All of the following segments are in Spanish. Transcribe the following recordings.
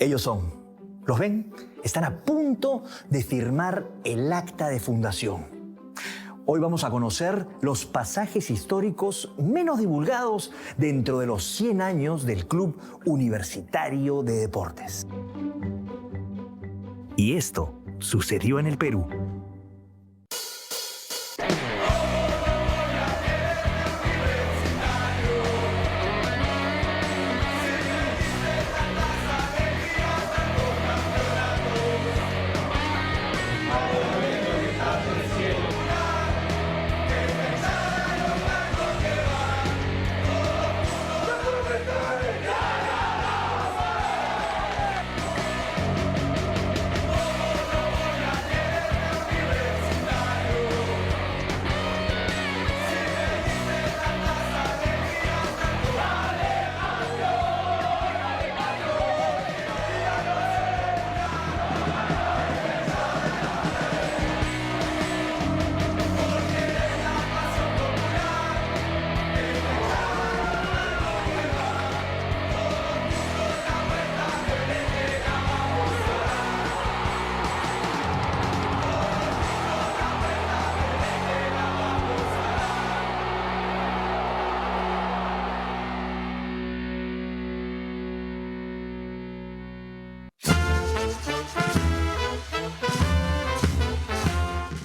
Ellos son, ¿los ven? Están a punto de firmar el acta de fundación. Hoy vamos a conocer los pasajes históricos menos divulgados dentro de los 100 años del Club Universitario de Deportes. Y esto sucedió en el Perú.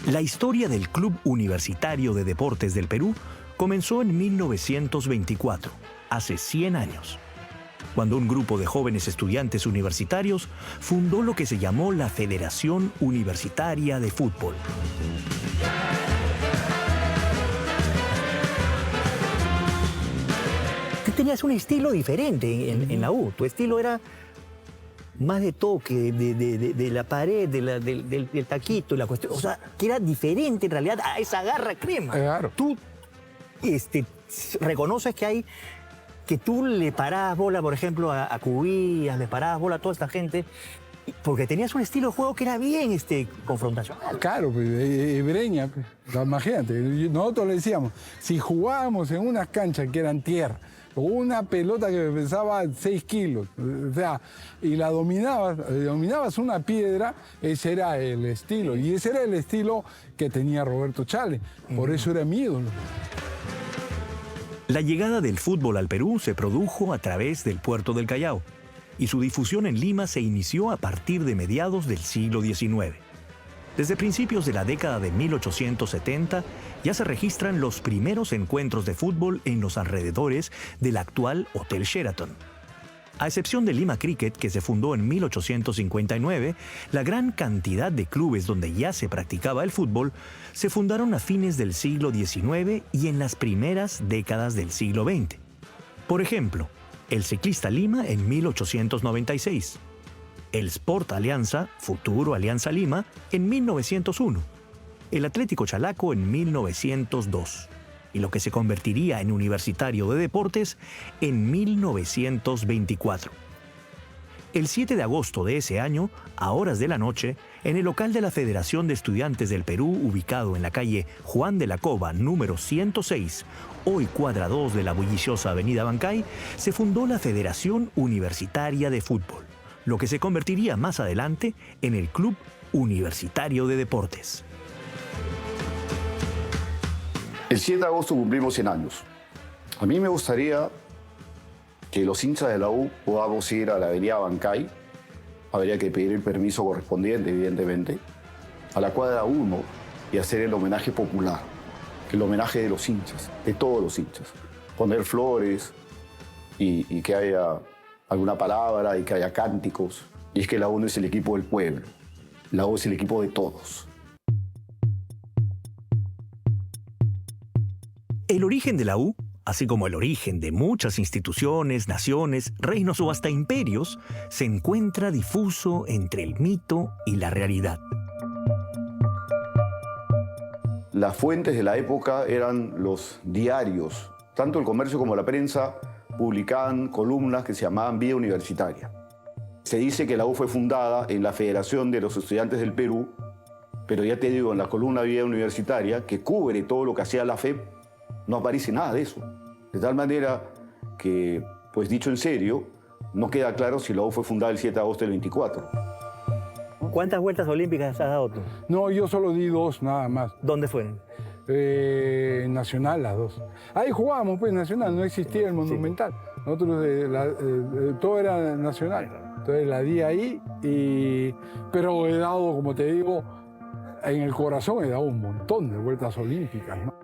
La historia del Club Universitario de Deportes del Perú comenzó en 1924, hace 100 años, cuando un grupo de jóvenes estudiantes universitarios fundó lo que se llamó la Federación Universitaria de Fútbol. Tú tenías un estilo diferente en la U. Tu estilo era más de toque, de la pared, del taquito, la cuestión. O sea, que era diferente en realidad a esa garra crema. Claro. Tú reconoces que tú le parabas bola, por ejemplo, a Cubillas, le parabas bola a toda esta gente, porque tenías un estilo de juego que era bien confrontacional. Claro, pues, Breña, pues, imagínate, nosotros le decíamos, si jugábamos en unas canchas que eran tierra, o una pelota que pesaba 6 kilos, o sea, y la dominabas una piedra, ese era el estilo. Y ese era el estilo que tenía Roberto Chale. Por eso era mi ídolo. La llegada del fútbol al Perú se produjo a través del puerto del Callao, y su difusión en Lima se inició a partir de mediados del siglo XIX. Desde principios de la década de 1870 ya se registran los primeros encuentros de fútbol en los alrededores del actual Hotel Sheraton. A excepción de Lima Cricket, que se fundó en 1859, la gran cantidad de clubes donde ya se practicaba el fútbol se fundaron a fines del siglo XIX y en las primeras décadas del siglo XX. Por ejemplo, el Ciclista Lima en 1896, el Sport Alianza, futuro Alianza Lima, en 1901, el Atlético Chalaco en 1902, y lo que se convertiría en Universitario de Deportes en 1924. El 7 de agosto de ese año, a horas de la noche, en el local de la Federación de Estudiantes del Perú, ubicado en la calle Juan de la Cova, número 106, hoy cuadra 2 de la bulliciosa avenida Bancay, se fundó la Federación Universitaria de Fútbol, lo que se convertiría más adelante en el Club Universitario de Deportes. El 7 de agosto cumplimos 100 años. A mí me gustaría que los hinchas de la U podamos ir a la avenida Bancay. Habría que pedir el permiso correspondiente, evidentemente, a la cuadra 1 y hacer el homenaje popular, el homenaje de los hinchas, de todos los hinchas. Poner flores y que haya alguna palabra y que haya cánticos. Y es que la U no es el equipo del pueblo, la U es el equipo de todos. El origen de la U, así como el origen de muchas instituciones, naciones, reinos o hasta imperios, se encuentra difuso entre el mito y la realidad. Las fuentes de la época eran los diarios. Tanto el comercio como la prensa publicaban columnas que se llamaban Vida Universitaria. Se dice que la U fue fundada en la Federación de los Estudiantes del Perú, pero ya te digo, en la columna Vida Universitaria, que cubre todo lo que hacía la FEP, no aparece nada de eso. De tal manera que, pues dicho en serio, No queda claro si la U fue fundada el 7 de agosto del 24. ¿Cuántas vueltas olímpicas has dado tú? No, yo solo di 2 nada más. ¿Dónde fueron? Nacional, las 2. Ahí jugábamos, pues, Nacional, no existía el Monumental. Nosotros, todo era Nacional. Entonces la di ahí, pero he dado, como te digo, en el corazón he dado un montón de vueltas olímpicas, ¿no?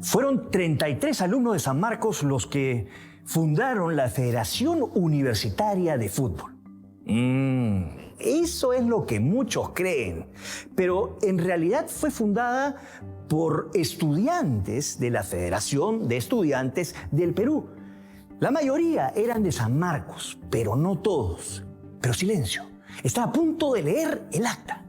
Fueron 33 alumnos de San Marcos los que fundaron la Federación Universitaria de Fútbol. Eso es lo que muchos creen, pero en realidad fue fundada por estudiantes de la Federación de Estudiantes del Perú. La mayoría eran de San Marcos, pero no todos. Pero silencio, está a punto de leer el acta.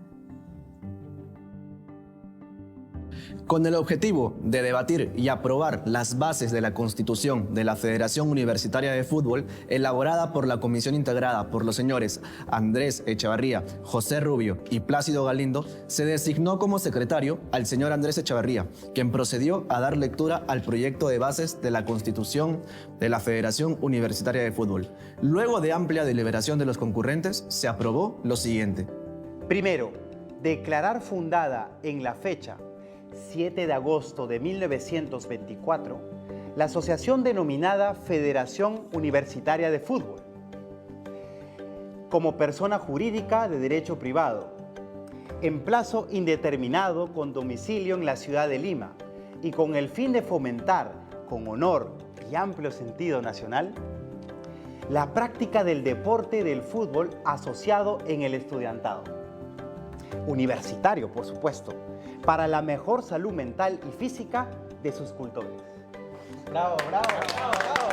Con el objetivo de debatir y aprobar las bases de la Constitución de la Federación Universitaria de Fútbol, elaborada por la comisión integrada por los señores Andrés Echevarría, José Rubio y Plácido Galindo, se designó como secretario al señor Andrés Echevarría, quien procedió a dar lectura al proyecto de bases de la Constitución de la Federación Universitaria de Fútbol. Luego de amplia deliberación de los concurrentes, se aprobó lo siguiente. Primero, declarar fundada en la fecha 7 de agosto de 1924, la asociación denominada Federación Universitaria de Fútbol, como persona jurídica de derecho privado, en plazo indeterminado con domicilio en la ciudad de Lima y con el fin de fomentar, con honor y amplio sentido nacional, la práctica del deporte del fútbol asociado en el estudiantado. Universitario, por supuesto, para la mejor salud mental y física de sus cultores. ¡Bravo, bravo, bravo, bravo, bravo!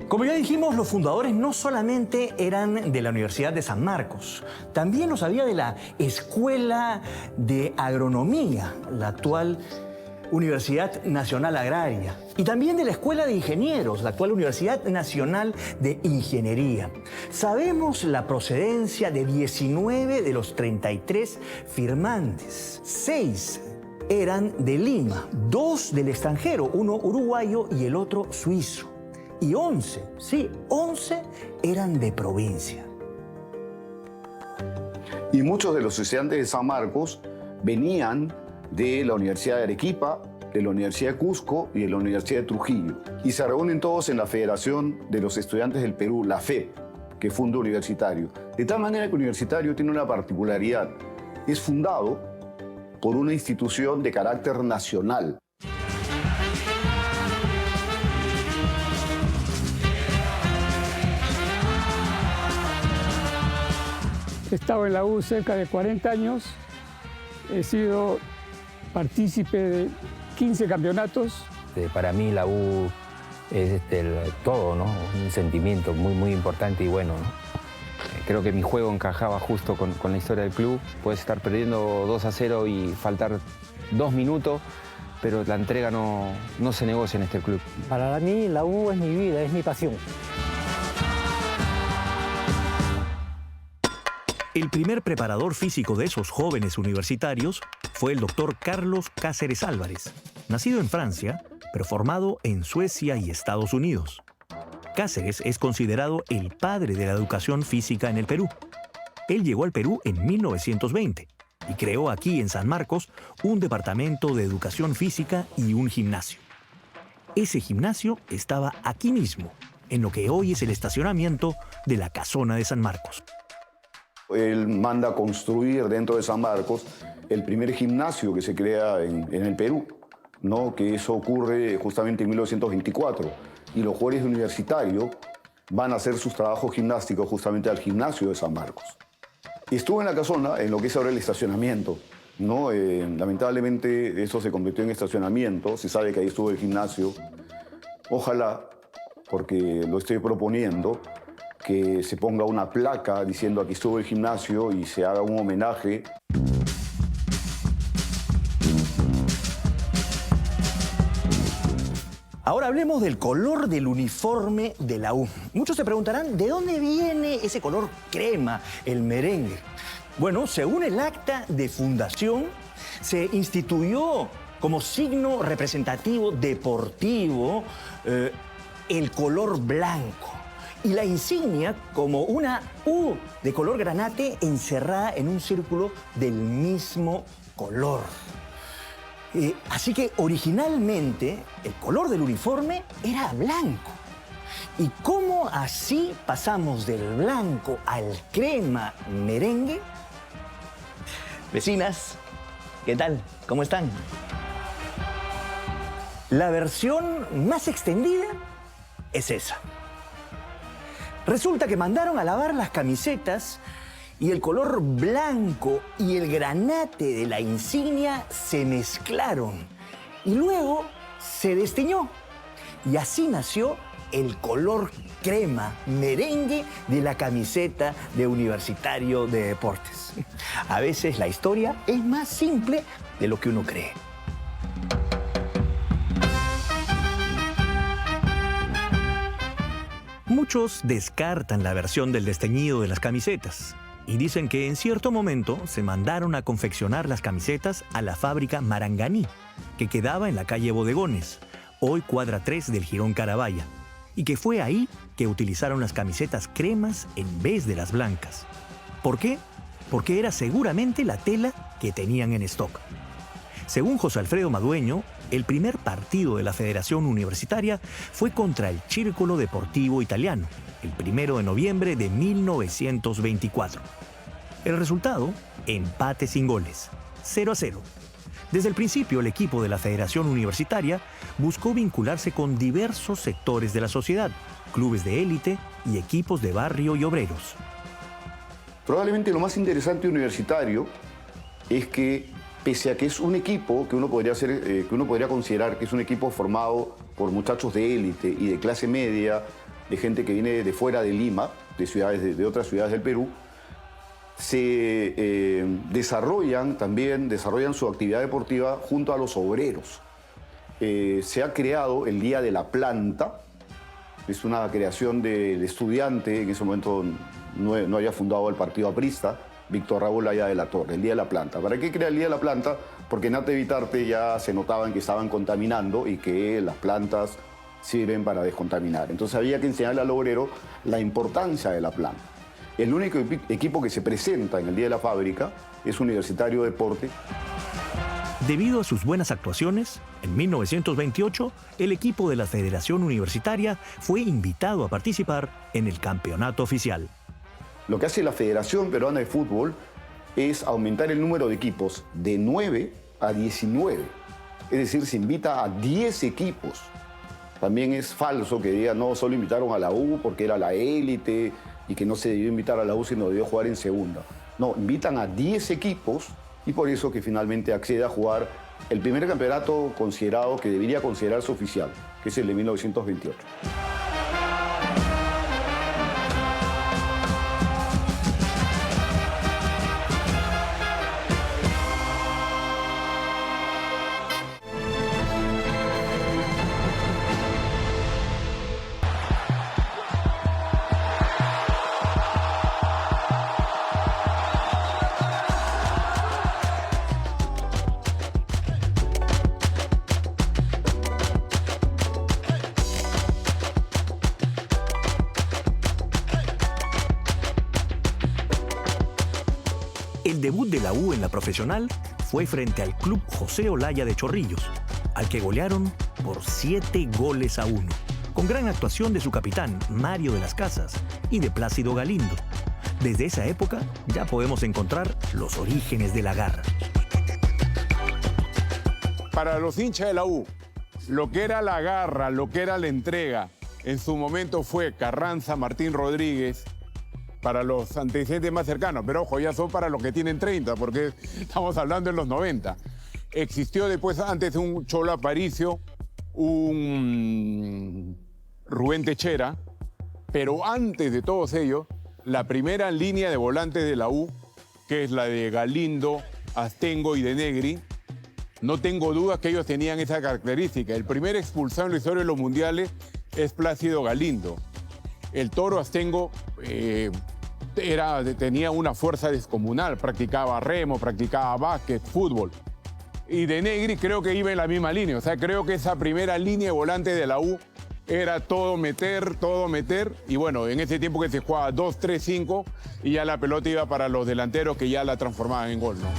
Como ya dijimos, los fundadores no solamente eran de la Universidad de San Marcos, también los había de la Escuela de Agronomía, la actual Universidad Nacional Agraria, y también de la Escuela de Ingenieros, la actual Universidad Nacional de Ingeniería. Sabemos la procedencia de 19 de los 33 firmantes. 6 eran de Lima, 2 del extranjero, uno uruguayo y el otro suizo. Y 11, sí, 11 eran de provincia. Y muchos de los estudiantes de San Marcos venían de la Universidad de Arequipa, de la Universidad de Cusco y de la Universidad de Trujillo. Y se reúnen todos en la Federación de los Estudiantes del Perú, la FEP, que funda Universitario. De tal manera que Universitario tiene una particularidad. Es fundado por una institución de carácter nacional. He estado en la U cerca de 40 años. He sido partícipe de 15 campeonatos. Para mí la U es todo, ¿no? Un sentimiento muy importante y bueno, ¿no? Creo que mi juego encajaba justo con la historia del club. Puedes estar perdiendo 2-0 y faltar 2 minutos, pero la entrega no se negocia en este club. Para mí la U es mi vida, es mi pasión. El primer preparador físico de esos jóvenes universitarios fue el doctor Carlos Cáceres Álvarez, nacido en Francia, pero formado en Suecia y Estados Unidos. Cáceres es considerado el padre de la educación física en el Perú. Él llegó al Perú en 1920 y creó aquí en San Marcos un departamento de educación física y un gimnasio. Ese gimnasio estaba aquí mismo, en lo que hoy es el estacionamiento de la Casona de San Marcos. Él manda construir dentro de San Marcos el primer gimnasio que se crea en el Perú, ¿no? Que eso ocurre justamente en 1924. Y los jugadores universitarios van a hacer sus trabajos gimnásticos justamente al gimnasio de San Marcos. Y estuvo en la casona, en lo que es ahora el estacionamiento, ¿no? Lamentablemente eso se convirtió en estacionamiento, se sabe que ahí estuvo el gimnasio. Ojalá, porque lo estoy proponiendo, que se ponga una placa diciendo aquí estuvo el gimnasio y se haga un homenaje. Ahora hablemos del color del uniforme de la U. Muchos se preguntarán, ¿de dónde viene ese color crema, el merengue? Bueno, según el acta de fundación, se instituyó como signo representativo deportivo, el color blanco. Y la insignia como una U de color granate encerrada en un círculo del mismo color. Así que originalmente el color del uniforme era blanco. ¿Y cómo así pasamos del blanco al crema merengue? Vecinas, ¿qué tal? ¿Cómo están? La versión más extendida es esa. Resulta que mandaron a lavar las camisetas y el color blanco y el granate de la insignia se mezclaron y luego se desteñó. Y así nació el color crema merengue de la camiseta de Universitario de Deportes. A veces la historia es más simple de lo que uno cree. Muchos descartan la versión del desteñido de las camisetas y dicen que en cierto momento se mandaron a confeccionar las camisetas a la fábrica Maranganí, que quedaba en la calle Bodegones, hoy cuadra 3 del Jirón Carabaya, y que fue ahí que utilizaron las camisetas cremas en vez de las blancas. ¿Por qué? Porque era seguramente la tela que tenían en stock. Según José Alfredo Madueño, el primer partido de la Federación Universitaria fue contra el Círculo Deportivo Italiano, el 1 de noviembre de 1924. El resultado, empate sin goles, 0-0. Desde el principio, el equipo de la Federación Universitaria buscó vincularse con diversos sectores de la sociedad, clubes de élite y equipos de barrio y obreros. Probablemente lo más interesante de Universitario es que, pese a que es un equipo que uno podría considerar que es un equipo formado por muchachos de élite y de clase media, de gente que viene de fuera de Lima, de otras ciudades del Perú, se desarrollan su actividad deportiva junto a los obreros. Se ha creado el Día de la Planta, es una creación del estudiante, en ese momento no había fundado el partido aprista, Víctor Raúl Aya de la Torre, el Día de la Planta. ¿Para qué crea el Día de la Planta? Porque en Arte Vitarte ya se notaban que estaban contaminando y que las plantas sirven para descontaminar. Entonces había que enseñarle al obrero la importancia de la planta. El único equipo que se presenta en el Día de la Fábrica es Universitario de Deporte. Debido a sus buenas actuaciones, en 1928, el equipo de la Federación Universitaria fue invitado a participar en el campeonato oficial. Lo que hace la Federación Peruana de Fútbol es aumentar el número de equipos de 9 a 19. Es decir, se invita a 10 equipos. También es falso que digan, no, solo invitaron a la U porque era la élite y que no se debió invitar a la U sino debió jugar en segunda. No, invitan a 10 equipos y por eso que finalmente accede a jugar el primer campeonato considerado que debería considerarse oficial, que es el de 1928. El debut de la U en la profesional fue frente al Club José Olaya de Chorrillos, al que golearon por 7-1, con gran actuación de su capitán, Mario de las Casas, y de Plácido Galindo. Desde esa época ya podemos encontrar los orígenes de la garra. Para los hinchas de la U, lo que era la garra, lo que era la entrega, en su momento fue Carranza, Martín Rodríguez, para los antecedentes más cercanos, pero ojo, ya son para los que tienen 30, porque estamos hablando de los 90. Existió después, antes un Cholo Aparicio, un Rubén Techera, pero antes de todos ellos, la primera línea de volantes de la U, que es la de Galindo, Astengo y de Negri, no tengo dudas que ellos tenían esa característica. El primer expulsado en la historia de los mundiales es Plácido Galindo. El Toro Astengo tenía una fuerza descomunal, practicaba remo, practicaba básquet, fútbol. y De Negri creo que iba en la misma línea. O sea, creo que esa primera línea de volante de la U era todo meter, y bueno, en ese tiempo que se jugaba 2-3-5 y ya la pelota iba para los delanteros que ya la transformaban en gol, ¿no?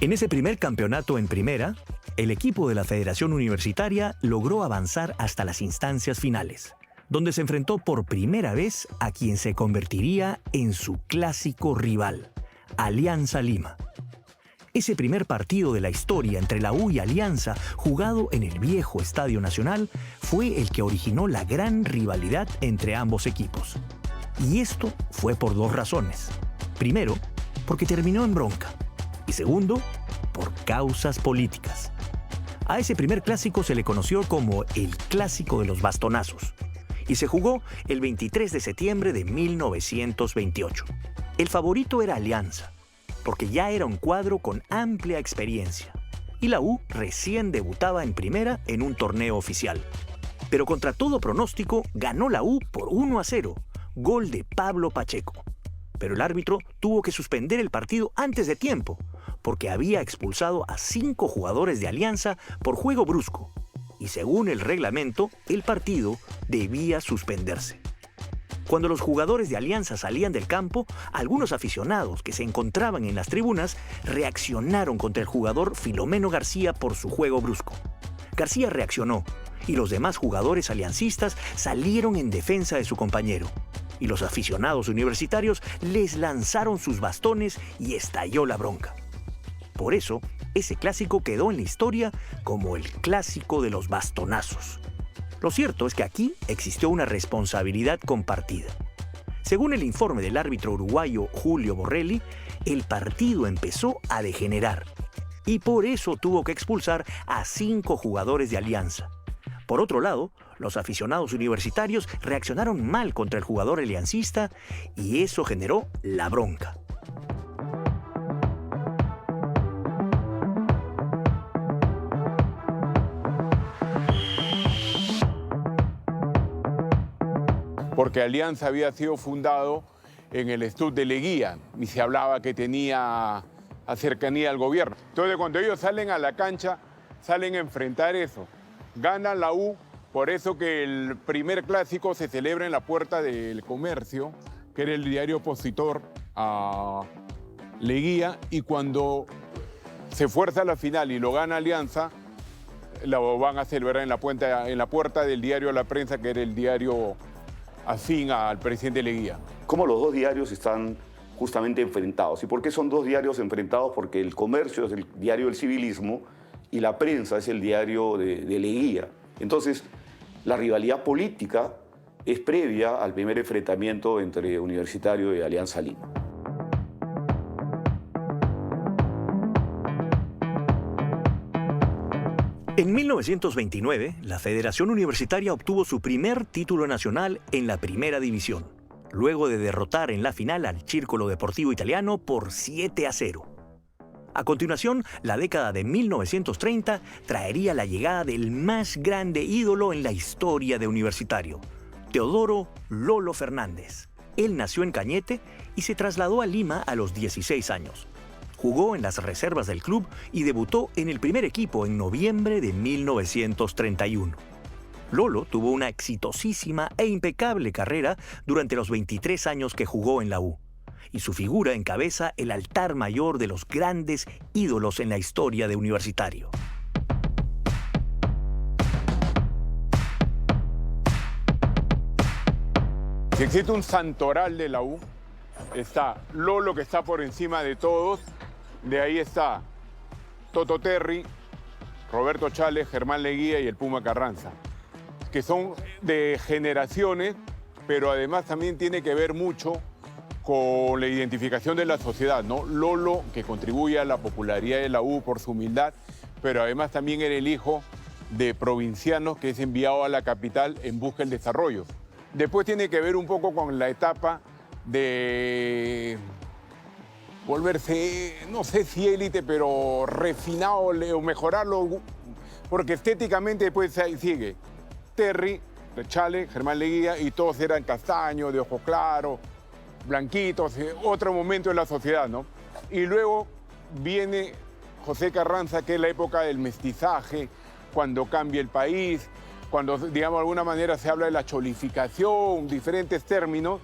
En ese primer campeonato en primera, el equipo de la Federación Universitaria logró avanzar hasta las instancias finales, donde se enfrentó por primera vez a quien se convertiría en su clásico rival, Alianza Lima. Ese primer partido de la historia entre la U y Alianza, jugado en el viejo Estadio Nacional, fue el que originó la gran rivalidad entre ambos equipos. Y esto fue por dos razones. Primero, porque terminó en bronca. Y segundo, por causas políticas. A ese primer clásico se le conoció como el Clásico de los Bastonazos y se jugó el 23 de septiembre de 1928. El favorito era Alianza, porque ya era un cuadro con amplia experiencia y la U recién debutaba en primera en un torneo oficial. Pero contra todo pronóstico, ganó la U por 1-0, gol de Pablo Pacheco. Pero el árbitro tuvo que suspender el partido antes de tiempo, porque había expulsado a 5 jugadores de Alianza por juego brusco. Y según el reglamento, el partido debía suspenderse. Cuando los jugadores de Alianza salían del campo, algunos aficionados que se encontraban en las tribunas reaccionaron contra el jugador Filomeno García por su juego brusco. García reaccionó y los demás jugadores aliancistas salieron en defensa de su compañero. Y los aficionados universitarios les lanzaron sus bastones y estalló la bronca. Por eso, ese clásico quedó en la historia como el Clásico de los Bastonazos. Lo cierto es que aquí existió una responsabilidad compartida. Según el informe del árbitro uruguayo Julio Borrelli, el partido empezó a degenerar y por eso tuvo que expulsar a 5 jugadores de Alianza. Por otro lado, los aficionados universitarios reaccionaron mal contra el jugador aliancista y eso generó la bronca. Porque Alianza había sido fundado en el Estud de Leguía y se hablaba que tenía cercanía al gobierno. Entonces, cuando ellos salen a la cancha, salen a enfrentar eso. Gana la U, por eso que el primer clásico se celebra en la Puerta del Comercio, que era el diario opositor a Leguía, y cuando se fuerza la final y lo gana Alianza, lo van a celebrar en la puerta del diario La Prensa, que era el diario afín al presidente Leguía. ¿Cómo los dos diarios están justamente enfrentados? ¿Y por qué son dos diarios enfrentados? Porque el Comercio es el diario del civilismo y La Prensa es el diario de Leguía. Entonces, la rivalidad política es previa al primer enfrentamiento entre Universitario y Alianza Lima. En 1929, la Federación Universitaria obtuvo su primer título nacional en la Primera División, luego de derrotar en la final al Círculo Deportivo Italiano por 7-0. A continuación, la década de 1930 traería la llegada del más grande ídolo en la historia de Universitario, Teodoro Lolo Fernández. Él nació en Cañete y se trasladó a Lima a los 16 años. Jugó en las reservas del club y debutó en el primer equipo en noviembre de 1931. Lolo tuvo una exitosísima e impecable carrera durante los 23 años que jugó en la U, y su figura encabeza el altar mayor de los grandes ídolos en la historia de Universitario. Si existe un santoral de la U, está Lolo, que está por encima de todos. De ahí está Toto Terry, Roberto Chales, Germán Leguía y el Puma Carranza, que son de generaciones, pero además también tiene que ver mucho con la identificación de la sociedad, ¿no? Lolo, que contribuye a la popularidad de la U por su humildad, pero además también era el hijo de provincianos que es enviado a la capital en busca del desarrollo. Después tiene que ver un poco con la etapa de volverse, no sé si élite, pero refinado o mejorarlo, porque estéticamente después sigue Terry, Chale, Germán Leguía, y todos eran castaños, de ojos claros, blanquitos, otro momento en la sociedad, ¿no? Y luego viene José Carranza, que es la época del mestizaje, cuando cambia el país, cuando, digamos, de alguna manera se habla de la cholificación, diferentes términos,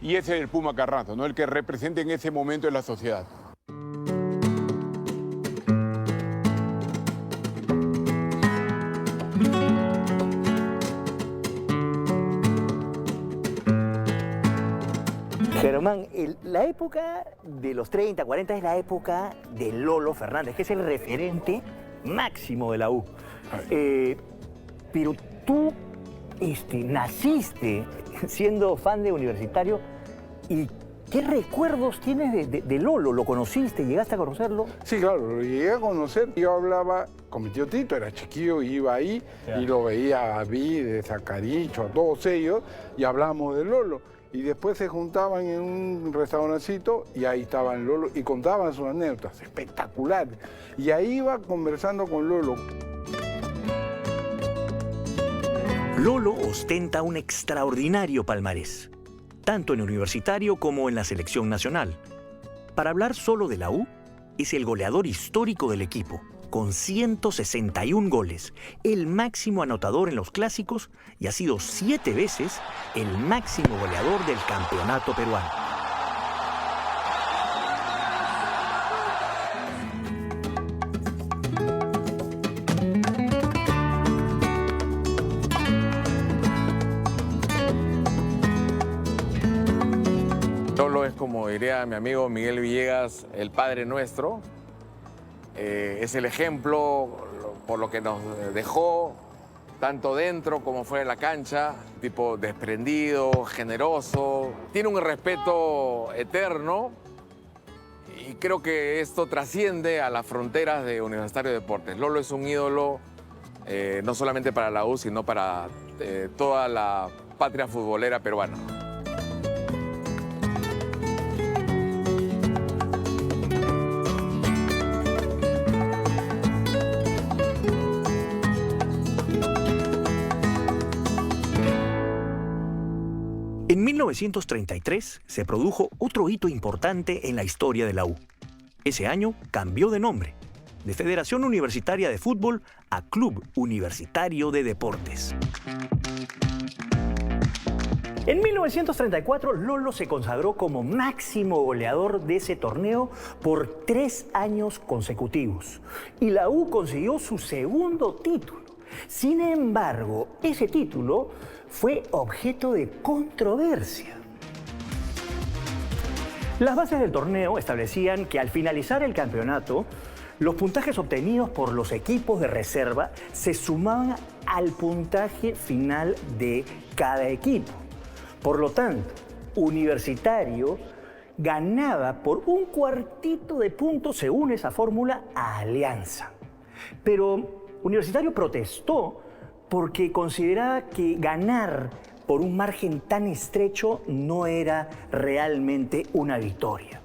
y ese es el Puma Carranza, ¿no? El que representa en ese momento en la sociedad. Germán, la época de los 30, 40 es la época de Lolo Fernández, que es el referente máximo de la U. Pero tú naciste siendo fan de Universitario, ¿y qué recuerdos tienes de Lolo? ¿Lo conociste? ¿Llegaste a conocerlo? Sí, claro, lo llegué a conocer. Yo hablaba con mi tío Tito, era chiquillo, iba ahí y lo veía a Vides, a Caricho, a todos ellos, y hablábamos de Lolo. Y después se juntaban en un restaurancito y ahí estaban Lolo y contaban sus anécdotas espectaculares. Y ahí iba conversando con Lolo. Lolo ostenta un extraordinario palmarés, tanto en Universitario como en la selección nacional. Para hablar solo de la U, es el goleador histórico del equipo, con 161 goles, el máximo anotador en los clásicos y ha sido 7 veces el máximo goleador del campeonato peruano. Lolo es, como diría mi amigo Miguel Villegas, el Padre Nuestro. Es el ejemplo por lo que nos dejó, tanto dentro como fuera de la cancha, tipo desprendido, generoso. Tiene un respeto eterno y creo que esto trasciende a las fronteras de Universitario de Deportes. Lolo es un ídolo no solamente para la U, sino para toda la patria futbolera peruana. En 1933 se produjo otro hito importante en la historia de la U. Ese año cambió de nombre, de Federación Universitaria de Fútbol a Club Universitario de Deportes. En 1934, Lolo se consagró como máximo goleador de ese torneo por 3 años consecutivos y la U consiguió su segundo título. Sin embargo, ese título fue objeto de controversia. Las bases del torneo establecían que al finalizar el campeonato, los puntajes obtenidos por los equipos de reserva se sumaban al puntaje final de cada equipo. Por lo tanto, Universitario ganaba por un cuartito de punto, según esa fórmula, a Alianza. Pero Universitario protestó porque consideraba que ganar por un margen tan estrecho no era realmente una victoria.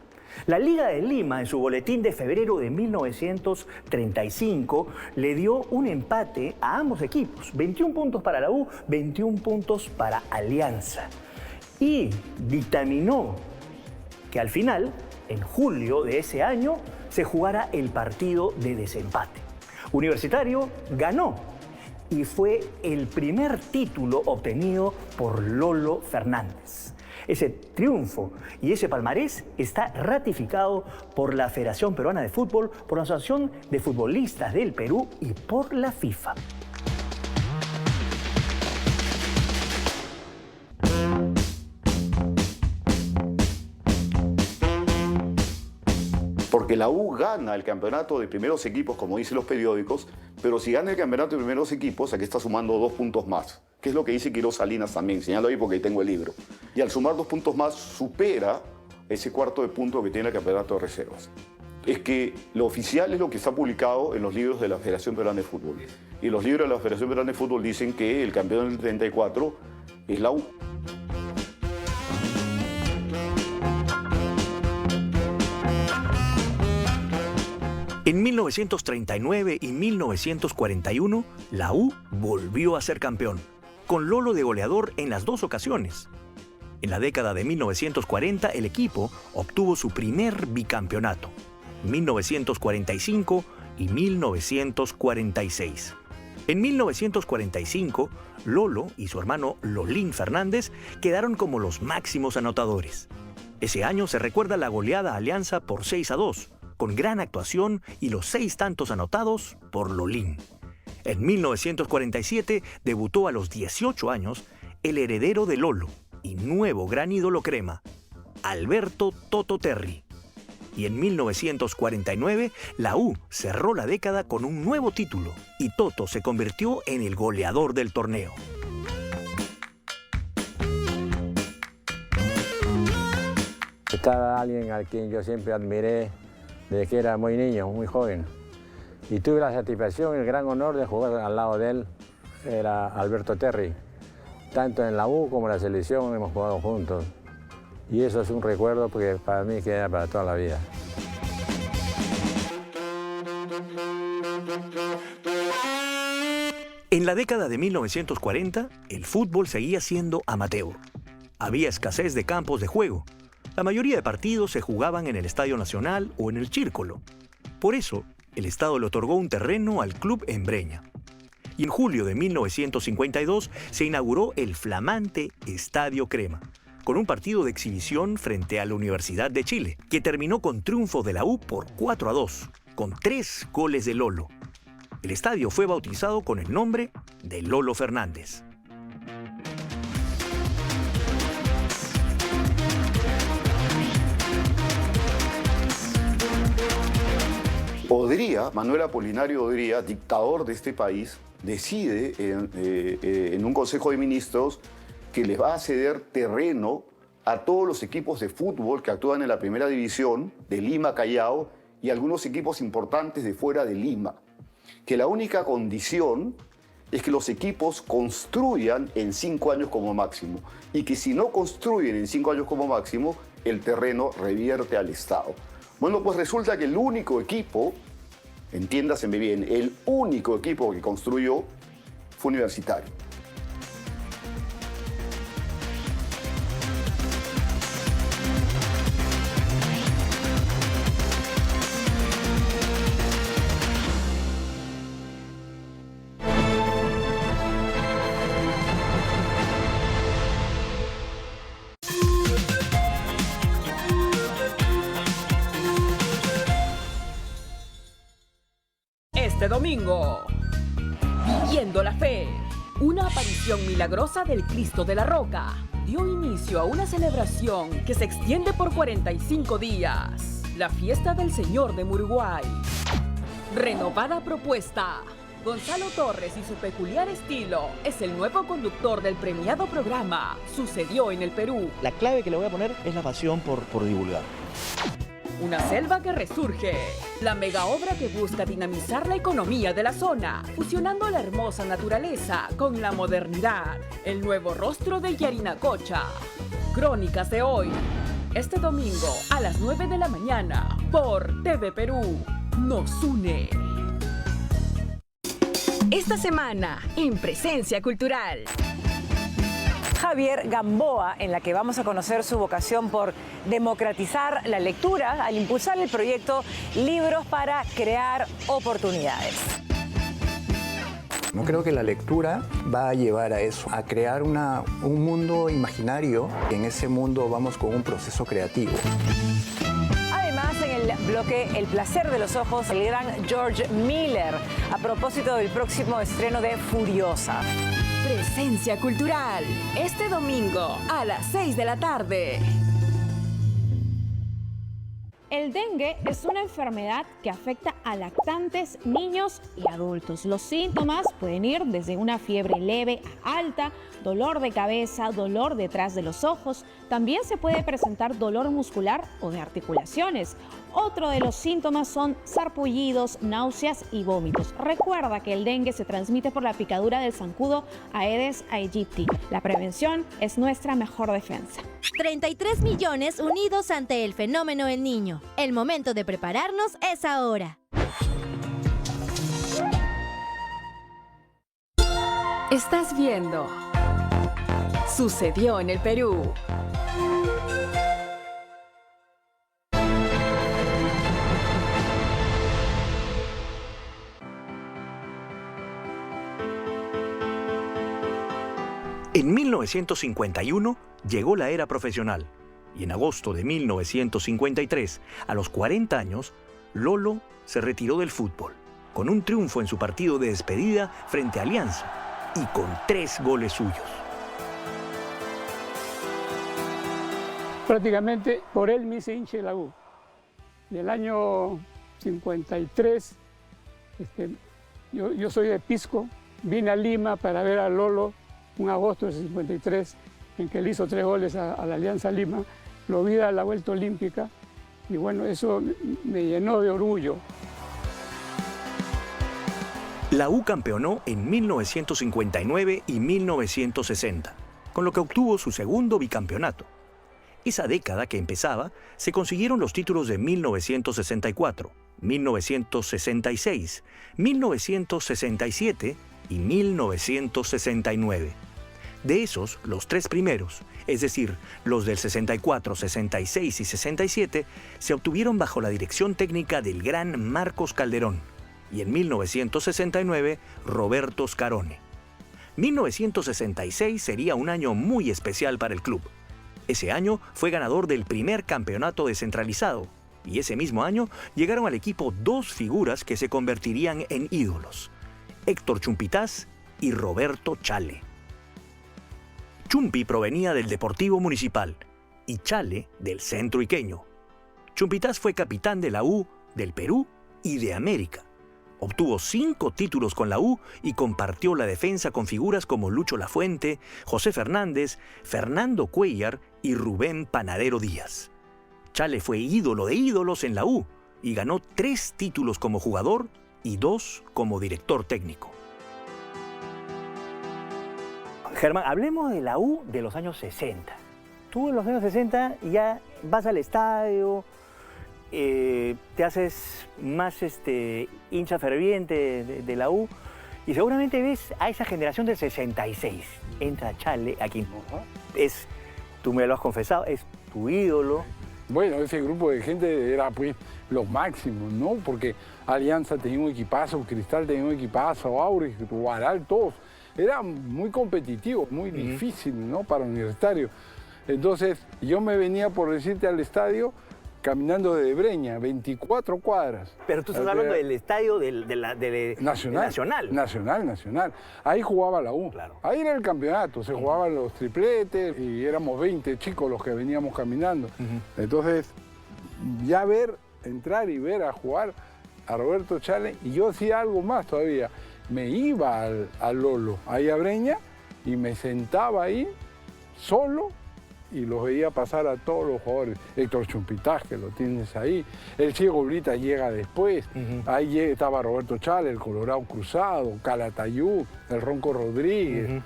La Liga de Lima, en su boletín de febrero de 1935, le dio un empate a ambos equipos, 21 puntos para la U, 21 puntos para Alianza, y dictaminó que al final, en julio de ese año, se jugara el partido de desempate. Universitario ganó y fue el primer título obtenido por Lolo Fernández. Ese triunfo y ese palmarés está ratificado por la Federación Peruana de Fútbol, por la Asociación de Futbolistas del Perú y por la FIFA. Porque la U gana el campeonato de primeros equipos, como dicen los periódicos, pero si gana el campeonato de primeros equipos, aquí está sumando 2 puntos más, que es lo que dice Quiroz Salinas también, señalo ahí porque ahí tengo el libro. Y al sumar 2 puntos más, supera ese cuarto de punto que tiene el campeonato de reservas. Es que lo oficial es lo que está publicado en los libros de la Federación Peruana de Fútbol. Y los libros de la Federación Peruana de Fútbol dicen que el campeón del 34 es la U. En 1939 y 1941, la U volvió a ser campeón, con Lolo de goleador en las 2 ocasiones. En la década de 1940, el equipo obtuvo su primer bicampeonato, 1945 y 1946. En 1945, Lolo y su hermano Lolín Fernández quedaron como los máximos anotadores. Ese año se recuerda la goleada a Alianza por 6-2, con gran actuación y los 6 tantos anotados por Lolín. En 1947 debutó a los 18 años el heredero de Lolo y nuevo gran ídolo crema, Alberto Toto Terry. Y en 1949, la U cerró la década con un nuevo título y Toto se convirtió en el goleador del torneo. Estaba alguien a quien yo siempre admiré desde que era muy niño, muy joven. Y tuve la satisfacción y el gran honor de jugar al lado de él, era Alberto Terry. Tanto en la U como en la selección hemos jugado juntos. Y eso es un recuerdo porque para mí queda para toda la vida. En la década de 1940, el fútbol seguía siendo amateur. Había escasez de campos de juego. La mayoría de partidos se jugaban en el Estadio Nacional o en el Círculo. Por eso, el Estado le otorgó un terreno al club en Breña. Y en julio de 1952 se inauguró el flamante Estadio Crema, con un partido de exhibición frente a la Universidad de Chile, que terminó con triunfo de la U por 4-2, con 3 goles de Lolo. El estadio fue bautizado con el nombre de Lolo Fernández. Manuel Apolinario Odría, dictador de este país, decide en un Consejo de Ministros que les va a ceder terreno a todos los equipos de fútbol que actúan en la primera división de Lima, Callao, y algunos equipos importantes de fuera de Lima. Que la única condición es que los equipos construyan en 5 años como máximo, y que si no construyen en 5 años como máximo, el terreno revierte al Estado. Bueno, pues resulta que el único equipo, entiéndaseme bien, el único equipo que construyó fue Universitario. Este domingo, Viviendo la Fe, una aparición milagrosa del Cristo de la Roca, dio inicio a una celebración que se extiende por 45 días, la Fiesta del Señor de Muruguay. Renovada propuesta. Gonzalo Torres y su peculiar estilo es el nuevo conductor del premiado programa Sucedió en el Perú. La clave que le voy a poner es la pasión por divulgar. Una selva que resurge, la mega obra que busca dinamizar la economía de la zona, fusionando la hermosa naturaleza con la modernidad, el nuevo rostro de Yarinacocha. Crónicas de hoy, este domingo a las 9 de la mañana por TV Perú. Nos une. Esta semana en Presencia Cultural, Javier Gamboa, en la que vamos a conocer su vocación por democratizar la lectura al impulsar el proyecto Libros para Crear Oportunidades. No creo que la lectura va a llevar a eso, a crear un mundo imaginario, y en ese mundo vamos con un proceso creativo. Además, en el bloque El placer de los ojos, el gran George Miller, a propósito del próximo estreno de Furiosa. Presencia Cultural, este domingo a las 6 de la tarde. El dengue es una enfermedad que afecta a lactantes, niños y adultos. Los síntomas pueden ir desde una fiebre leve a alta, dolor de cabeza, dolor detrás de los ojos. También se puede presentar dolor muscular o de articulaciones. Otro de los síntomas son sarpullidos, náuseas y vómitos. Recuerda que el dengue se transmite por la picadura del zancudo Aedes aegypti. La prevención es nuestra mejor defensa. 33 millones unidos ante el fenómeno El Niño. El momento de prepararnos es ahora. Estás viendo Sucedió en el Perú. En 1951 llegó la era profesional y en agosto de 1953, a los 40 años, Lolo se retiró del fútbol, con un triunfo en su partido de despedida frente a Alianza y con 3 goles suyos. Prácticamente por él me hice hincha de la U. Y el año 53, yo soy de Pisco, vine a Lima para ver a Lolo un agosto del 53, en que él hizo 3 goles a la Alianza Lima. Lo vi a la vuelta olímpica y bueno, eso me llenó de orgullo. La U campeonó en 1959 y 1960, con lo que obtuvo su segundo bicampeonato. Esa década que empezaba, se consiguieron los títulos de 1964, 1966, 1967 y 1969. De esos, los 3 primeros, es decir, los del 64, 66 y 67, se obtuvieron bajo la dirección técnica del gran Marcos Calderón y en 1969, Roberto Scarone. 1966 sería un año muy especial para el club. Ese año fue ganador del primer campeonato descentralizado y ese mismo año llegaron al equipo 2 figuras que se convertirían en ídolos: Héctor Chumpitaz y Roberto Chale. Chumpi provenía del Deportivo Municipal y Chale del Centro Iqueño. Chumpitaz fue capitán de la U, del Perú y de América. Obtuvo 5 títulos con la U y compartió la defensa con figuras como Lucho Lafuente, José Fernández, Fernando Cuellar y Rubén Panadero Díaz. Chale fue ídolo de ídolos en la U y ganó 3 títulos como jugador y 2 como director técnico. Germán, hablemos de la U de los años 60. Tú en los años 60 ya vas al estadio, te haces más hincha ferviente de la U y seguramente ves a esa generación del 66. Entra Chale, aquí tú me lo has confesado, es tu ídolo. Bueno, ese grupo de gente era pues lo máximo, ¿no? Porque Alianza tenía un equipazo, Cristal tenía un equipazo, Auris, Guaral, todos. Era muy competitivo, muy difícil, ¿no? Para Universitario. Entonces, yo me venía, por decirte, al estadio caminando de Breña, 24 cuadras. Pero tú estás hablando del estadio Nacional. Nacional. Ahí jugaba la U. Claro. Ahí era el campeonato, se jugaban los tripletes y éramos 20 chicos los que veníamos caminando. Entonces, ya entrar y ver a jugar a Roberto Chale, y yo hacía algo más todavía. Me iba al Lolo, ahí a Breña, y me sentaba ahí solo y los veía pasar a todos los jugadores. Héctor Chumpitaz, que lo tienes ahí. El Ciego Brita llega después. Ahí estaba Roberto Chale, el Colorado Cruzado, Calatayud, el Ronco Rodríguez.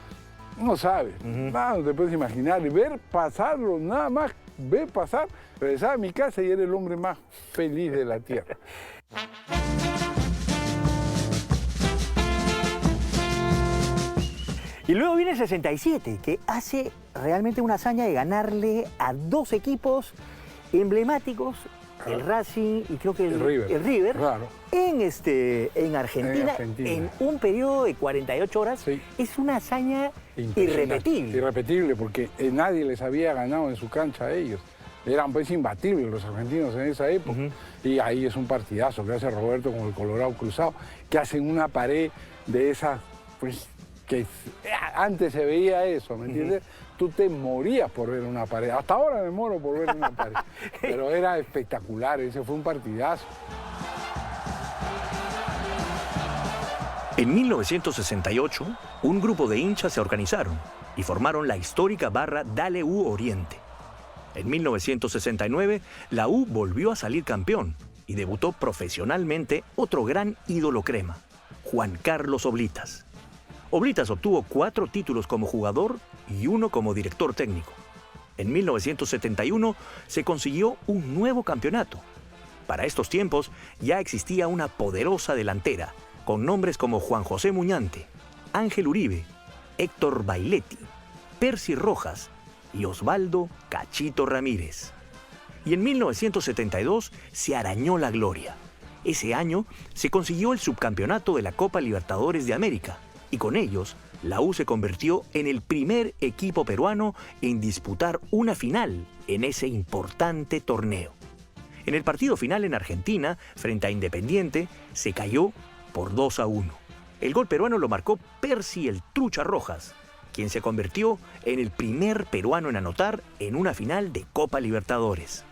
No sabes, no te puedes imaginar. Y ver pasarlo, nada más ver pasar, regresaba a mi casa y era el hombre más feliz de la tierra. Y luego viene el 67, que hace realmente una hazaña de ganarle a 2 equipos emblemáticos, el Racing y creo que el River, claro, en Argentina, en un periodo de 48 horas. Sí. Es una hazaña irrepetible. Irrepetible, porque nadie les había ganado en su cancha a ellos. Eran pues imbatibles los argentinos en esa época. Y ahí es un partidazo que hace Roberto con el Colorado Cruzado, que hacen una pared de esas, pues, que antes se veía eso, ¿me entiendes? Tú te morías por ver una pared. Hasta ahora me muero por ver una pared. Pero era espectacular, ese fue un partidazo. En 1968, un grupo de hinchas se organizaron y formaron la histórica barra Dale U Oriente. En 1969, la U volvió a salir campeón y debutó profesionalmente otro gran ídolo crema, Juan Carlos Oblitas. Oblitas obtuvo 4 títulos como jugador y 1 como director técnico. En 1971 se consiguió un nuevo campeonato. Para estos tiempos ya existía una poderosa delantera, con nombres como Juan José Muñante, Ángel Uribe, Héctor Bailetti, Percy Rojas y Osvaldo Cachito Ramírez. Y en 1972 se arañó la gloria. Ese año se consiguió el subcampeonato de la Copa Libertadores de América y con ellos la U se convirtió en el primer equipo peruano en disputar una final en ese importante torneo. En el partido final en Argentina, frente a Independiente, se cayó por 2-1. El gol peruano lo marcó Percy el Trucha Rojas, quien se convirtió en el primer peruano en anotar en una final de Copa Libertadores.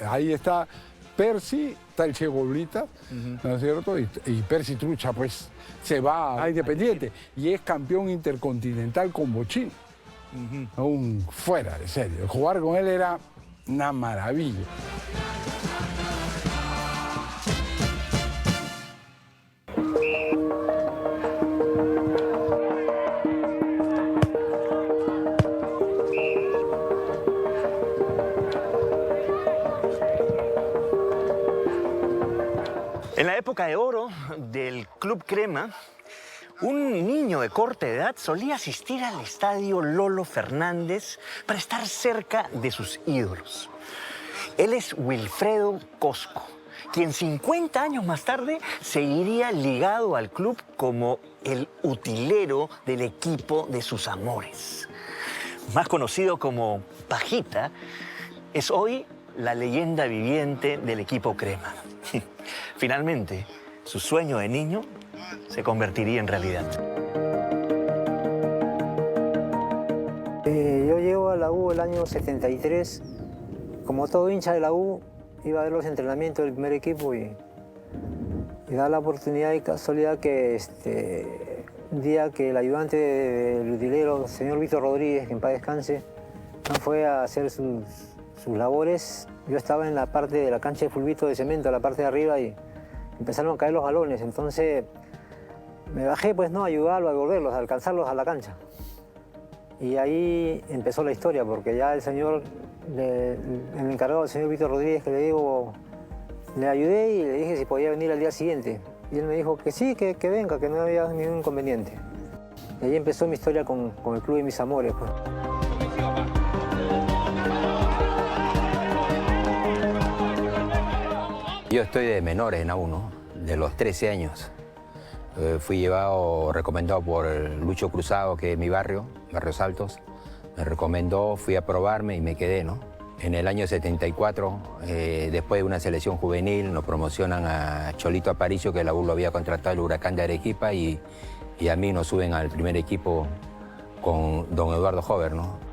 Ahí está Percy, está el Che Goblita, ¿no es cierto? Y Percy Trucha, pues, se va a Independiente y es campeón intercontinental con Bochín. Fuera de serio. Jugar con él era una maravilla. En la época de oro del Club Crema, un niño de corta edad solía asistir al estadio Lolo Fernández para estar cerca de sus ídolos. Él es Wilfredo Cosco, quien 50 años más tarde seguiría ligado al club como el utilero del equipo de sus amores. Más conocido como Pajita, es hoy la leyenda viviente del equipo Crema. Finalmente, su sueño de niño se convertiría en realidad. Yo llego a la U el año 73. Como todo hincha de la U, iba a ver los entrenamientos del primer equipo y da la oportunidad y casualidad que un día que el ayudante del utilero, el señor Víctor Rodríguez, que en paz descanse, no fue a hacer sus labores. Yo estaba en la parte de la cancha de fulbito de cemento, la parte de arriba, y empezaron a caer los balones. Entonces me bajé, pues, a ayudarlo, a devolverlos, a alcanzarlos a la cancha. Y ahí empezó la historia, porque ya el encargado del señor Víctor Rodríguez, que le digo, le ayudé y le dije si podía venir al día siguiente. Y él me dijo que sí, que venga, que no había ningún inconveniente. Y ahí empezó mi historia con el club de mis amores, pues. Yo estoy de menores en A1, de los 13 años. Fui recomendado por Lucho Cruzado, que es mi barrio, Barrios Altos. Me recomendó, fui a probarme y me quedé, ¿no? En el año 74, después de una selección juvenil, nos promocionan a Cholito Aparicio, que la U lo había contratado el Huracán de Arequipa, y a mí nos suben al primer equipo con don Eduardo Hover, ¿no?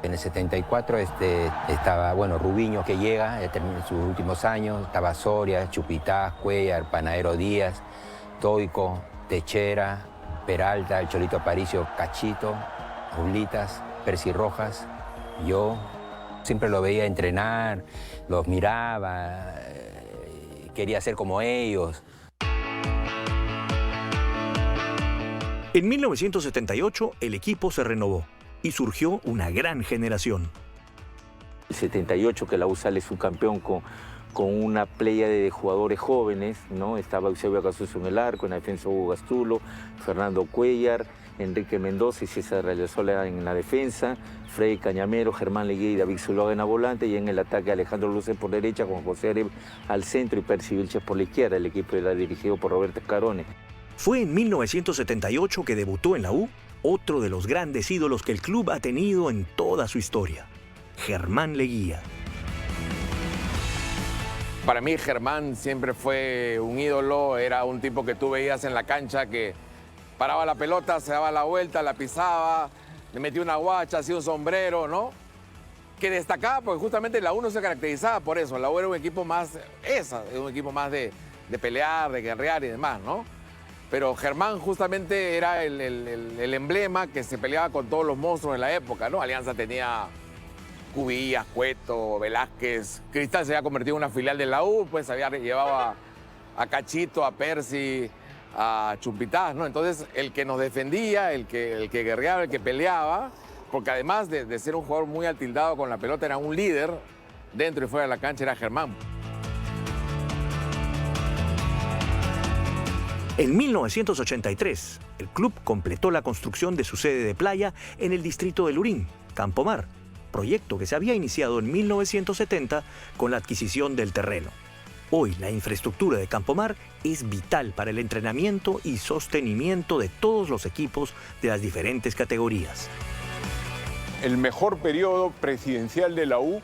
En el 74 estaba, Rubiño, que llega en sus últimos años, estaba Soria, Chupitaz, Cuellar, Panadero Díaz, Toico, Techera, Peralta, el Cholito Aparicio, Cachito, Rublitas, Percy Rojas. Yo siempre lo veía entrenar, los miraba, quería ser como ellos. En 1978, el equipo se renovó y surgió una gran generación. El 78, que la U sale subcampeón con una playa de jugadores jóvenes, ¿no? Estaba Eusebio Casuso en el arco, en la defensa Hugo Gastulo, Fernando Cuellar, Enrique Mendoza y César Rayasola en la defensa, Freddy Cañamero, Germán Leguía y David Zuluaga en la volante, y en el ataque Alejandro Luces por derecha, Juan José Areb al centro y Percy Vilches por la izquierda. El equipo era dirigido por Roberto Escarone. Fue en 1978 que debutó en la U otro de los grandes ídolos que el club ha tenido en toda su historia, Germán Leguía. Para mí Germán siempre fue un ídolo, era un tipo que tú veías en la cancha que paraba la pelota, se daba la vuelta, la pisaba, le metía una guacha, hacía un sombrero, ¿no? Que destacaba porque justamente la U no se caracterizaba por eso, la U era un equipo más, un equipo más de pelear, de guerrear y demás, ¿no? Pero Germán justamente era el emblema que se peleaba con todos los monstruos de la época, ¿no? Alianza tenía Cubillas, Cueto, Velázquez. Cristal se había convertido en una filial de la U, pues llevaba a Cachito, a Percy, a Chupitaz, ¿no? Entonces, el que nos defendía, el que guerreaba, el que peleaba, porque además de ser un jugador muy atildado con la pelota, era un líder dentro y fuera de la cancha, era Germán. En 1983, el club completó la construcción de su sede de playa en el distrito de Lurín, Campomar, proyecto que se había iniciado en 1970 con la adquisición del terreno. Hoy la infraestructura de Campomar es vital para el entrenamiento y sostenimiento de todos los equipos de las diferentes categorías. El mejor periodo presidencial de la U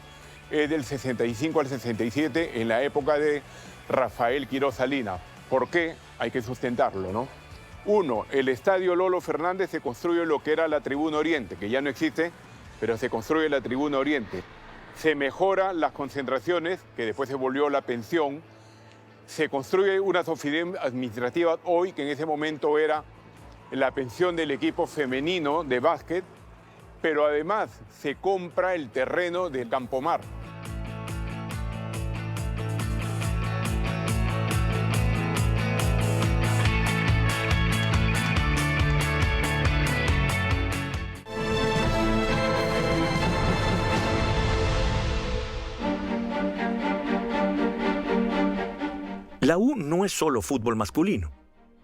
es del 65 al 67, en la época de Rafael Quiroz Salinas. ¿Por qué? Hay que sustentarlo, ¿no? Uno, el estadio Lolo Fernández se construye lo que era la Tribuna Oriente, que ya no existe, pero se construye la Tribuna Oriente. Se mejora las concentraciones, que después se volvió la pensión. Se construye una SOFIDEM administrativa hoy, que en ese momento era la pensión del equipo femenino de básquet, pero además se compra el terreno del Campomar. La U no es solo fútbol masculino.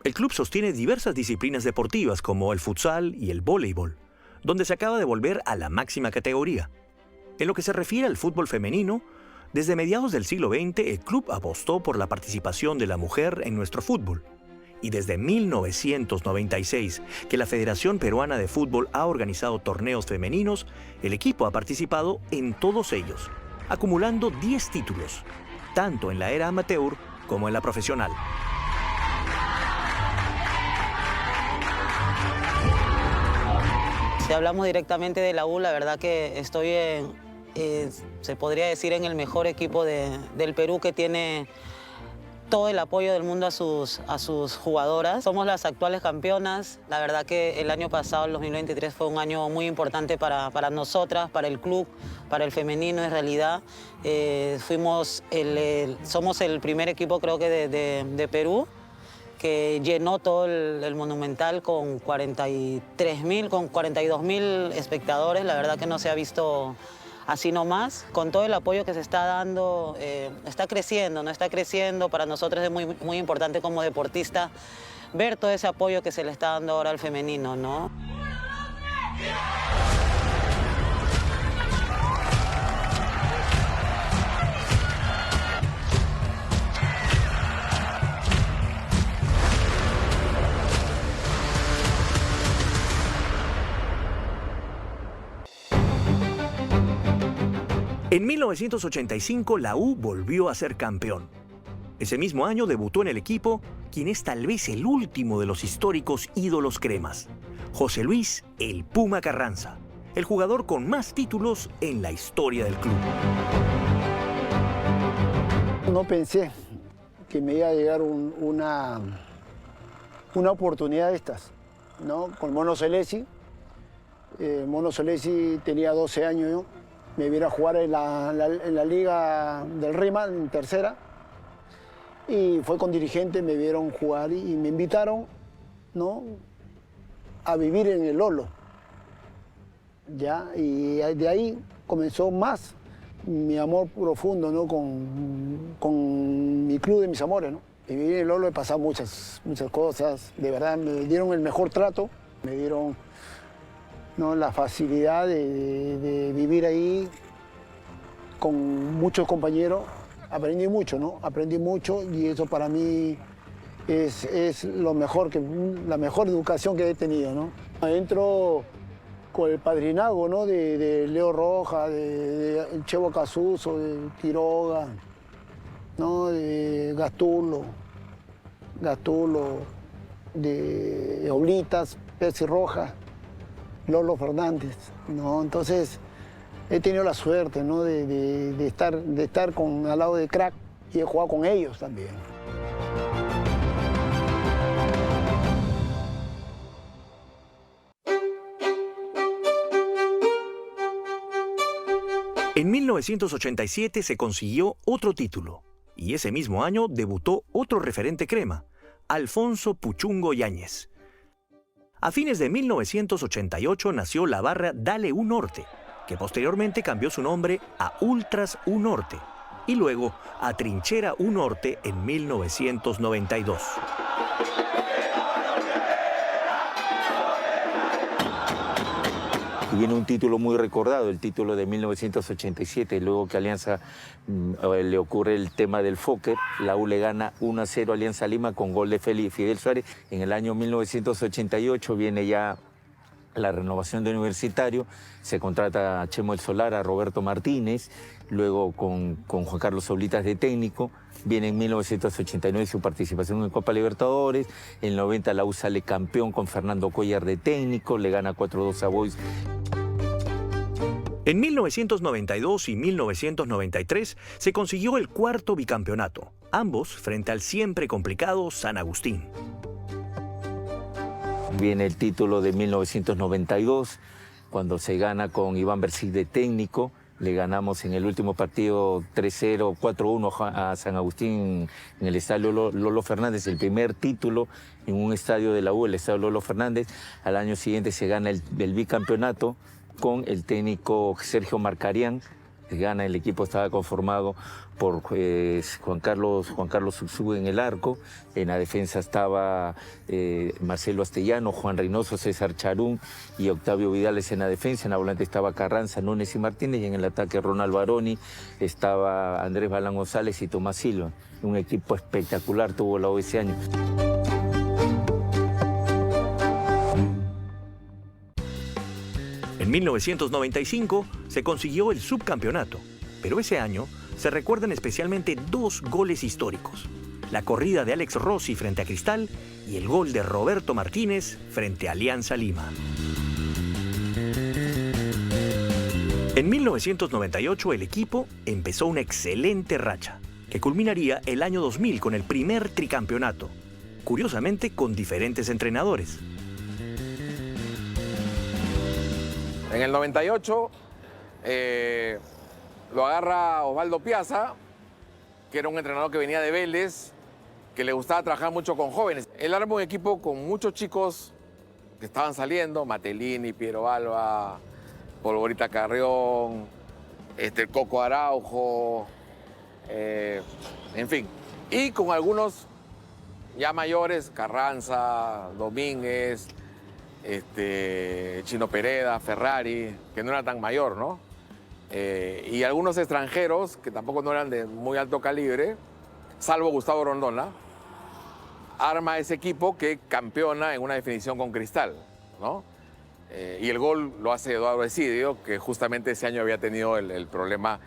El club sostiene diversas disciplinas deportivas como el futsal y el voleibol, donde se acaba de volver a la máxima categoría. En lo que se refiere al fútbol femenino, desde mediados del siglo XX el club apostó por la participación de la mujer en nuestro fútbol. Y desde 1996, que la Federación Peruana de Fútbol ha organizado torneos femeninos, el equipo ha participado en todos ellos, acumulando 10 títulos, tanto en la era amateur como en la profesional. Si hablamos directamente de la U, la verdad que estoy se podría decir en el mejor equipo del Perú, que tiene todo el apoyo del mundo a sus jugadoras. Somos las actuales campeonas. La verdad que el año pasado, el 2023, fue un año muy importante para nosotras, para el club, para el femenino en realidad. Somos el primer equipo, creo que de Perú, que llenó todo el Monumental con 42.000 espectadores. La verdad que no se ha visto así nomás. Con todo el apoyo que se está dando, está creciendo, ¿no? Está creciendo. Para nosotros es muy, muy importante como deportista ver todo ese apoyo que se le está dando ahora al femenino, ¿no? En 1985 la U volvió a ser campeón. Ese mismo año debutó en el equipo quien es tal vez el último de los históricos ídolos cremas, José Luis "El Puma" Carranza, el jugador con más títulos en la historia del club. No pensé que me iba a llegar una oportunidad de estas, ¿no? Con Mono Selesi. Mono Selesi tenía 12 años yo. Me vieron a jugar en la Liga del Rima, en tercera. Y fue con dirigentes, me vieron jugar y me invitaron, ¿no?, a vivir en el Lolo. ¿Ya? Y de ahí comenzó más mi amor profundo, ¿no?, con mi club de mis amores, ¿no? Vivir en el Lolo, he pasado muchas cosas. De verdad, me dieron el mejor trato, me dieron, ¿no?, la facilidad de vivir ahí con muchos compañeros. Aprendí mucho, ¿no? Aprendí mucho y eso para mí es lo mejor, la mejor educación que he tenido, ¿no? Entro con el padrinazgo, ¿no?, de Leo Rojas, de Chevo Casuso, de Quiroga, ¿no?, de Gastulo, de Oblitas, Percy Rojas, Lolo Fernández, ¿no? Entonces he tenido la suerte, ¿no?, de estar al lado de crack y he jugado con ellos también. En 1987 se consiguió otro título y ese mismo año debutó otro referente crema, Alfonso Puchungo Yáñez. A fines de 1988 nació la barra Dale U Norte, que posteriormente cambió su nombre a Ultras U Norte y luego a Trinchera U Norte en 1992. Y viene un título muy recordado, el título de 1987, luego que Alianza le ocurre el tema del Fokker, la U le gana 1-0 a Alianza Lima con gol de Fidel Suárez. En el año 1988 viene ya la renovación de Universitario, se contrata a Chemo El Solar, a Roberto Martínez, luego con Juan Carlos Oblitas de técnico. Viene en 1989 su participación en Copa Libertadores. En el 90 la U sale campeón con Fernando Cuellar de técnico, le gana 4-2 a Boys. En 1992 y 1993 se consiguió el cuarto bicampeonato, ambos frente al siempre complicado San Agustín. Viene el título de 1992, cuando se gana con Iván Bersic de técnico. Le ganamos en el último partido 3-0, 4-1 a San Agustín en el estadio Lolo Fernández, el primer título en un estadio de la U, el estadio Lolo Fernández. Al año siguiente se gana el bicampeonato con el técnico Sergio Marcarián. Se gana, el equipo estaba conformado por Juan Carlos Suxú en el arco. En la defensa estaba Marcelo Astellano, Juan Reynoso, César Charún y Octavio Vidales en la defensa. En la volante estaba Carranza, Núñez y Martínez. Y en el ataque Ronald Baroni, estaba Andrés Balán González y Tomás Silva. Un equipo espectacular tuvo la U ese año. En 1995 se consiguió el subcampeonato, pero ese año se recuerdan especialmente dos goles históricos: la corrida de Alex Rossi frente a Cristal y el gol de Roberto Martínez frente a Alianza Lima. En 1998 el equipo empezó una excelente racha, que culminaría el año 2000 con el primer tricampeonato, curiosamente con diferentes entrenadores. En el 98 lo agarra Osvaldo Piazza, que era un entrenador que venía de Vélez, que le gustaba trabajar mucho con jóvenes. Él armó un equipo con muchos chicos que estaban saliendo: Matelini, Piero Alba, Polvorita Carrión, Coco Araujo, en fin. Y con algunos ya mayores: Carranza, Domínguez, Chino Pereda, Ferrari, que no era tan mayor, ¿no? Y algunos extranjeros que tampoco no eran de muy alto calibre, salvo Gustavo Rondona. Arma ese equipo que campeona en una definición con Cristal, ¿no? Y el gol lo hace Eduardo Esidio, que justamente ese año había tenido el problema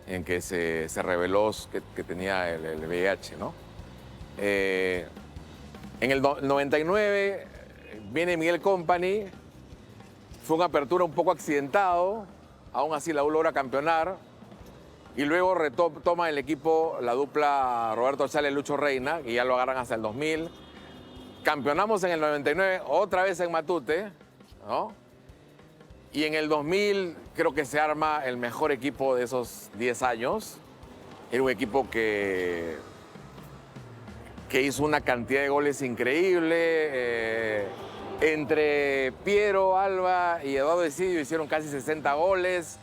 en que se reveló que tenía el VIH, ¿no? En el 99 viene Miguel Company, fue una apertura un poco accidentado, aún así la U logra campeonar, y luego retoma el equipo la dupla Roberto Chale y Lucho Reina, y ya lo agarran hasta el 2000. Campeonamos en el 99, otra vez en Matute, ¿no? Y en el 2000 creo que se arma el mejor equipo de esos 10 años. Era un equipo que hizo una cantidad de goles increíble. Entre Piero, Alba y Eduardo Esidio hicieron casi 60 goles.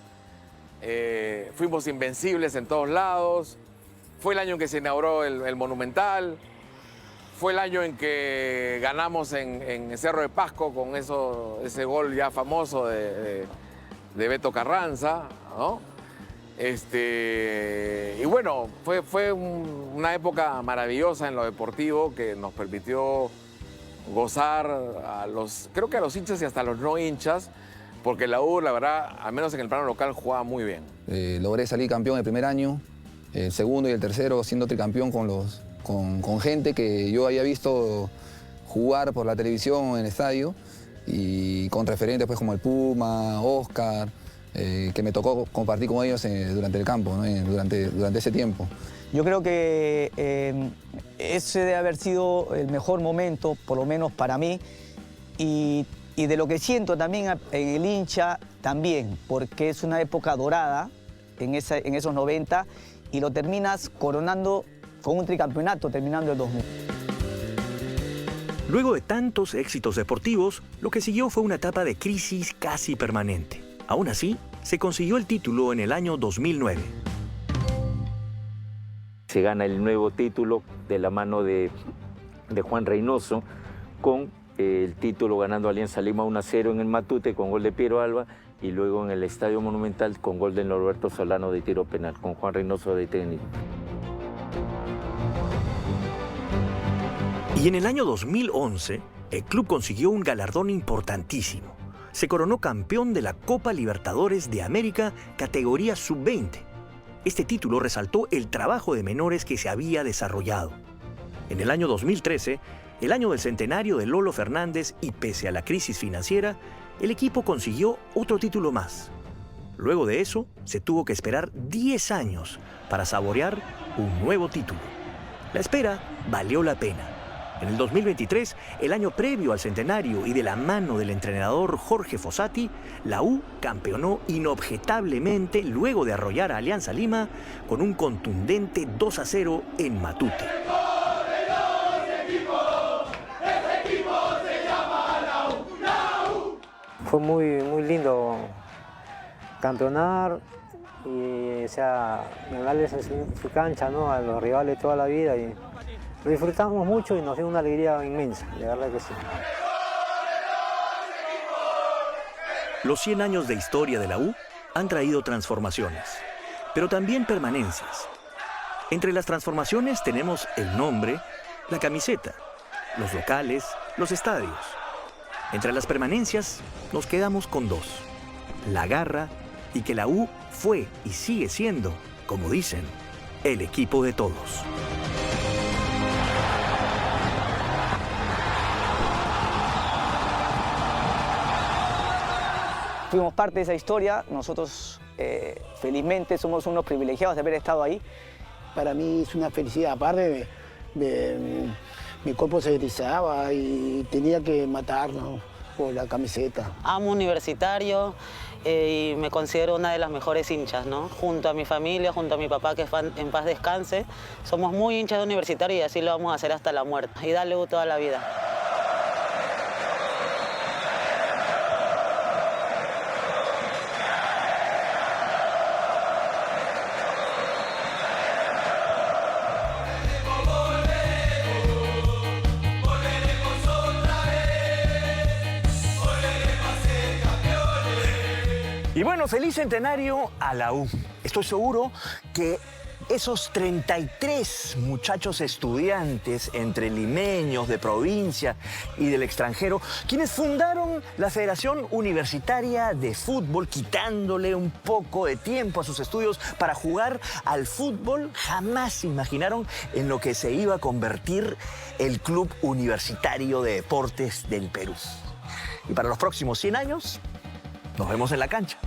Fuimos invencibles en todos lados. Fue el año en que se inauguró el Monumental. Fue el año en que ganamos en Cerro de Pasco con ese gol ya famoso de Beto Carranza, ¿no? Y bueno, fue una época maravillosa en lo deportivo que nos permitió gozar creo que a los hinchas y hasta a los no hinchas, porque la U, la verdad, al menos en el plano local, jugaba muy bien. Logré salir campeón el primer año, el segundo y el tercero siendo tricampeón con gente que yo había visto jugar por la televisión en el estadio, y con referentes pues, como el Puma, Oscar, que me tocó compartir con ellos durante el campo, ¿no? durante ese tiempo. Yo creo que ese debe haber sido el mejor momento, por lo menos para mí, y de lo que siento también en el hincha también, porque es una época dorada en esos 90 y lo terminas coronando con un tricampeonato terminando el 2000. Luego de tantos éxitos deportivos, lo que siguió fue una etapa de crisis casi permanente. Aún así, se consiguió el título en el año 2009. Se gana el nuevo título de la mano de Juan Reynoso, con el título ganando Alianza Lima 1-0 en el Matute con gol de Piero Alba, y luego en el Estadio Monumental con gol de Norberto Solano de tiro penal, con Juan Reynoso de técnico. Y en el año 2011, el club consiguió un galardón importantísimo. Se coronó campeón de la Copa Libertadores de América, categoría sub-20. Este título resaltó el trabajo de menores que se había desarrollado. En el año 2013, el año del centenario de Lolo Fernández, y pese a la crisis financiera, el equipo consiguió otro título más. Luego de eso, se tuvo que esperar 10 años para saborear un nuevo título. La espera valió la pena. En el 2023, el año previo al centenario y de la mano del entrenador Jorge Fossati, la U campeonó inobjetablemente luego de arrollar a Alianza Lima con un contundente 2-0 en Matute. Fue muy lindo campeonar y, o sea, ganarles en su cancha, ¿no?, a los rivales toda la vida. Y lo disfrutamos mucho y nos dio una alegría inmensa, de verdad que sí. Los 100 años de historia de la U han traído transformaciones, pero también permanencias. Entre las transformaciones tenemos el nombre, la camiseta, los locales, los estadios. Entre las permanencias nos quedamos con dos: la garra y que la U fue y sigue siendo, como dicen, el equipo de todos. Fuimos parte de esa historia, nosotros felizmente somos unos privilegiados de haber estado ahí. Para mí es una felicidad, aparte mi cuerpo se erizaba y tenía que matarnos por la camiseta. Amo Universitario y me considero una de las mejores hinchas, ¿no? Junto a mi familia, junto a mi papá, que en paz descanse. Somos muy hinchas de Universitario y así lo vamos a hacer hasta la muerte. Y darle toda la vida. Y bueno, feliz centenario a la U. Estoy seguro que esos 33 muchachos estudiantes, entre limeños, de provincia y del extranjero, quienes fundaron la Federación Universitaria de Fútbol, quitándole un poco de tiempo a sus estudios para jugar al fútbol, jamás se imaginaron en lo que se iba a convertir el Club Universitario de Deportes del Perú. Y para los próximos 100 años, nos vemos en la cancha.